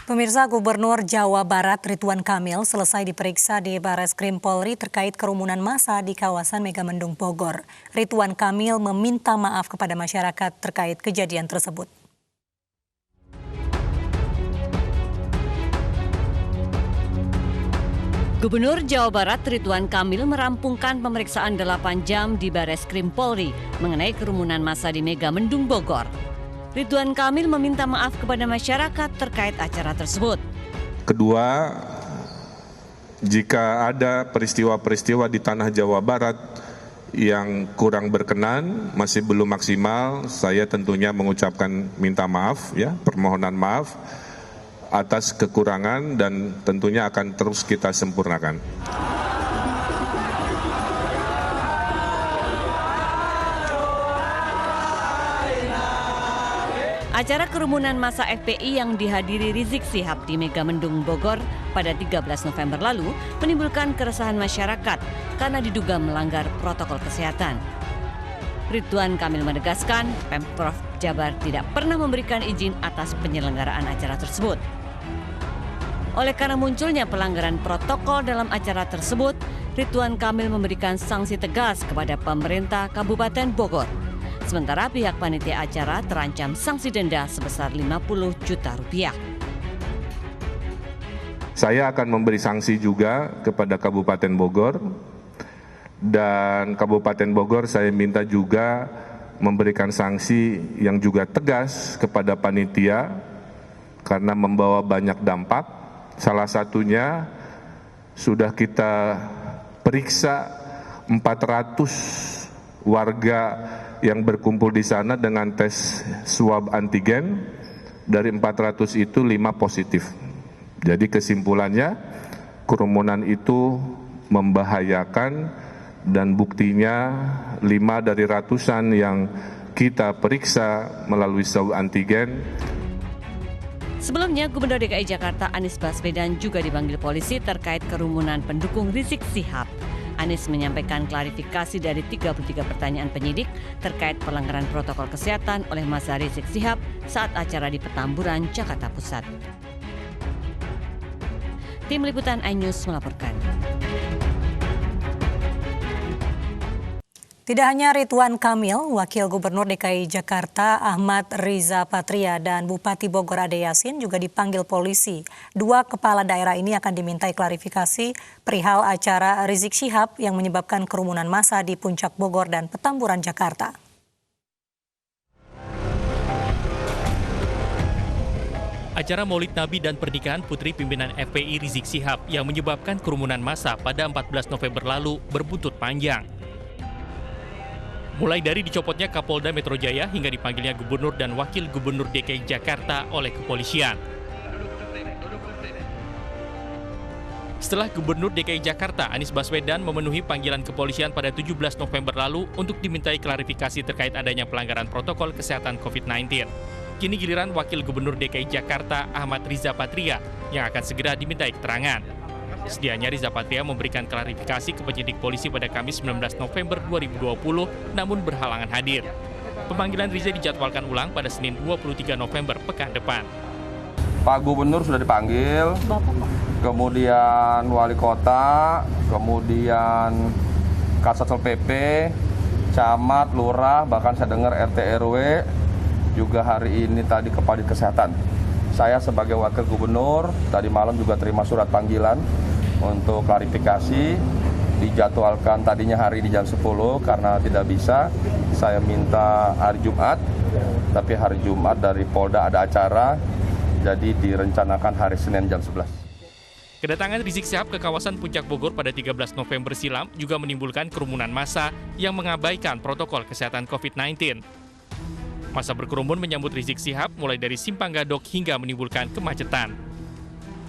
Pemirsa, Gubernur Jawa Barat Ridwan Kamil selesai diperiksa di Bareskrim Polri terkait kerumunan massa di kawasan Megamendung Bogor. Ridwan Kamil meminta maaf kepada masyarakat terkait kejadian tersebut. Gubernur Jawa Barat Ridwan Kamil merampungkan pemeriksaan 8 jam di Bareskrim Polri mengenai kerumunan massa di Megamendung Bogor. Ridwan Kamil meminta maaf kepada masyarakat terkait acara tersebut. Kedua, jika ada peristiwa-peristiwa di tanah Jawa Barat yang kurang berkenan, masih belum maksimal, saya tentunya mengucapkan minta maaf, permohonan maaf atas kekurangan dan tentunya akan terus kita sempurnakan. Acara kerumunan massa FPI yang dihadiri Rizik Syihab di Megamendung Bogor pada 13 November lalu menimbulkan keresahan masyarakat karena diduga melanggar protokol kesehatan. Ridwan Kamil menegaskan Pemprov Jabar tidak pernah memberikan izin atas penyelenggaraan acara tersebut. Oleh karena munculnya pelanggaran protokol dalam acara tersebut, Ridwan Kamil memberikan sanksi tegas kepada pemerintah Kabupaten Bogor. Sementara pihak panitia acara terancam sanksi denda sebesar Rp50 juta. Saya akan memberi sanksi juga kepada Kabupaten Bogor, dan Kabupaten Bogor saya minta juga memberikan sanksi yang juga tegas kepada panitia karena membawa banyak dampak. Salah satunya sudah kita periksa 400 warga yang berkumpul di sana dengan tes swab antigen. Dari 400 itu 5 positif. Jadi kesimpulannya kerumunan itu membahayakan, dan buktinya 5 dari ratusan yang kita periksa melalui swab antigen. Sebelumnya, Gubernur DKI Jakarta Anies Baswedan juga dipanggil polisi terkait kerumunan pendukung Rizik Syihab. Anies menyampaikan klarifikasi dari 33 pertanyaan penyidik terkait pelanggaran protokol kesehatan oleh massa Rizik Syihab saat acara di Petamburan, Jakarta Pusat. Tim Liputan iNews melaporkan. Tidak hanya Ridwan Kamil, Wakil Gubernur DKI Jakarta Ahmad Riza Patria dan Bupati Bogor Ade Yasin juga dipanggil polisi. 2 kepala daerah ini akan dimintai klarifikasi perihal acara Rizik Syihab yang menyebabkan kerumunan massa di Puncak Bogor dan Petamburan, Jakarta. Acara Maulid Nabi dan pernikahan putri pimpinan FPI Rizik Syihab yang menyebabkan kerumunan massa pada 14 November lalu berbuntut panjang. Mulai dari dicopotnya Kapolda Metro Jaya hingga dipanggilnya Gubernur dan Wakil Gubernur DKI Jakarta oleh kepolisian. Setelah Gubernur DKI Jakarta Anies Baswedan memenuhi panggilan kepolisian pada 17 November lalu untuk dimintai klarifikasi terkait adanya pelanggaran protokol kesehatan COVID-19. Kini giliran Wakil Gubernur DKI Jakarta Ahmad Riza Patria yang akan segera dimintai keterangan. Sedianya Riza Patria memberikan klarifikasi ke penyidik polisi pada Kamis 19 November 2020 namun berhalangan hadir. Pemanggilan Riza dijadwalkan ulang pada Senin 23 November pekan depan. Pak Gubernur sudah dipanggil, kemudian Wali Kota, kemudian Kasatpol PP, Camat, Lurah, bahkan saya dengar RT RW, juga hari ini tadi Kepala Kesehatan. Saya sebagai Wakil Gubernur, tadi malam juga terima surat panggilan untuk klarifikasi, dijadwalkan tadinya hari di jam 10 karena tidak bisa, saya minta hari Jumat, tapi hari Jumat dari Polda ada acara, jadi direncanakan hari Senin jam 11. Kedatangan Rizik Syihab ke kawasan Puncak Bogor pada 13 November silam juga menimbulkan kerumunan massa yang mengabaikan protokol kesehatan COVID-19. Massa berkerumun menyambut Rizik Syihab mulai dari Simpang Gadok hingga menimbulkan kemacetan.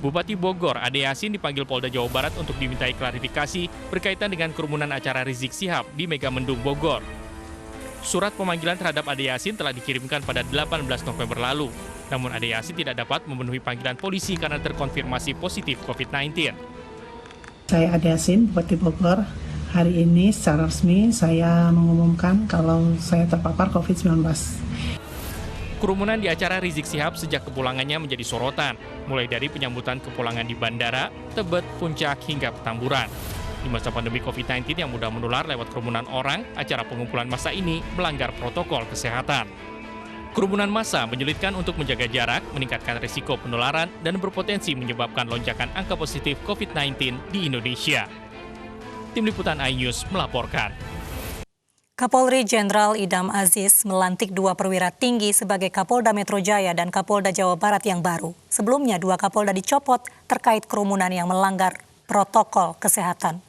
Bupati Bogor Ade Yasin dipanggil Polda Jawa Barat untuk dimintai klarifikasi berkaitan dengan kerumunan acara Rizik Syihab di Megamendung Bogor. Surat pemanggilan terhadap Ade Yasin telah dikirimkan pada 18 November lalu. Namun Ade Yasin tidak dapat memenuhi panggilan polisi karena terkonfirmasi positif COVID-19. Saya Ade Yasin, Bupati Bogor. Hari ini secara resmi saya mengumumkan kalau saya terpapar COVID-19. Kerumunan di acara Rizik Syihab sejak kepulangannya menjadi sorotan, mulai dari penyambutan kepulangan di bandara, Tebet, Puncak, hingga Petamburan. Di masa pandemi COVID-19 yang mudah menular lewat kerumunan orang, acara pengumpulan massa ini melanggar protokol kesehatan. Kerumunan massa menyulitkan untuk menjaga jarak, meningkatkan risiko penularan, dan berpotensi menyebabkan lonjakan angka positif COVID-19 di Indonesia. Tim Liputan iNews melaporkan. Kapolri Jenderal Idam Aziz melantik 2 perwira tinggi sebagai Kapolda Metro Jaya dan Kapolda Jawa Barat yang baru. Sebelumnya 2 Kapolda dicopot terkait kerumunan yang melanggar protokol kesehatan.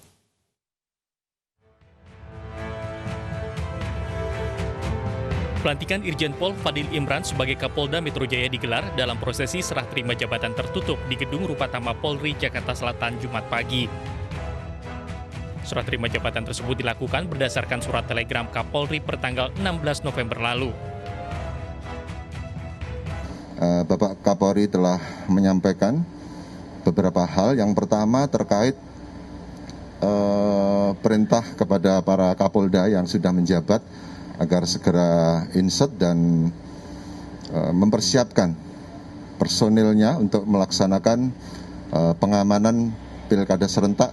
Pelantikan Irjen Pol Fadil Imran sebagai Kapolda Metro Jaya digelar dalam prosesi serah terima jabatan tertutup di Gedung Rupatama Polri, Jakarta Selatan, Jumat pagi. Serah terima jabatan tersebut dilakukan berdasarkan surat telegram Kapolri pertanggal 16 November lalu. Bapak Kapolri telah menyampaikan beberapa hal. Yang pertama terkait perintah kepada para Kapolda yang sudah menjabat agar segera insert dan mempersiapkan personilnya untuk melaksanakan pengamanan Pilkada serentak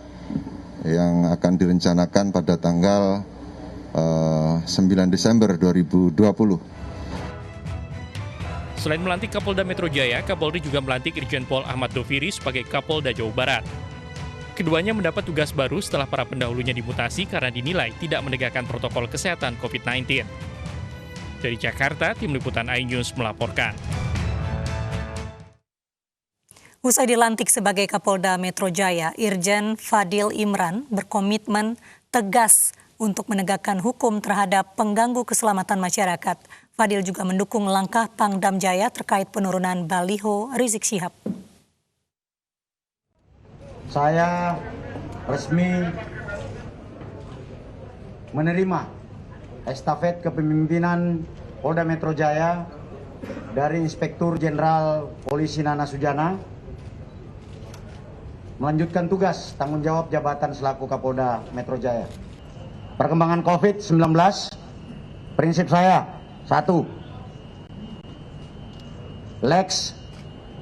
yang akan direncanakan pada tanggal 9 Desember 2020. Selain melantik Kapolda Metro Jaya, Kapolri juga melantik Irjen Pol Ahmad Doviri sebagai Kapolda Jawa Barat. Keduanya mendapat tugas baru setelah para pendahulunya dimutasi karena dinilai tidak menegakkan protokol kesehatan COVID-19. Dari Jakarta, Tim Liputan iNews melaporkan. Usai dilantik sebagai Kapolda Metro Jaya, Irjen Fadil Imran berkomitmen tegas untuk menegakkan hukum terhadap pengganggu keselamatan masyarakat. Fadil juga mendukung langkah Pangdam Jaya terkait penurunan baliho Rizik Syihab. Saya resmi menerima estafet kepemimpinan Polda Metro Jaya dari Inspektur Jenderal Polisi Nana Sujana, melanjutkan tugas tanggung jawab jabatan selaku Kapolda Metro Jaya. Perkembangan COVID-19, prinsip saya, 1. Lex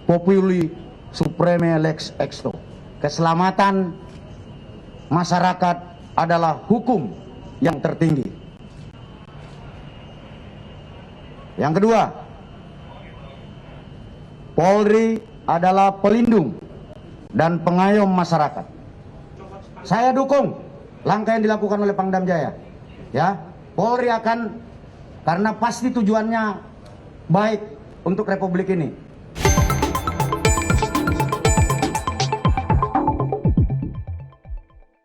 populi supreme lex exto. Keselamatan masyarakat adalah hukum yang tertinggi. Yang kedua, Polri adalah pelindung dan pengayom masyarakat. Saya dukung langkah yang dilakukan oleh Pangdam Jaya. Ya, Polri akan, karena pasti tujuannya baik untuk Republik ini.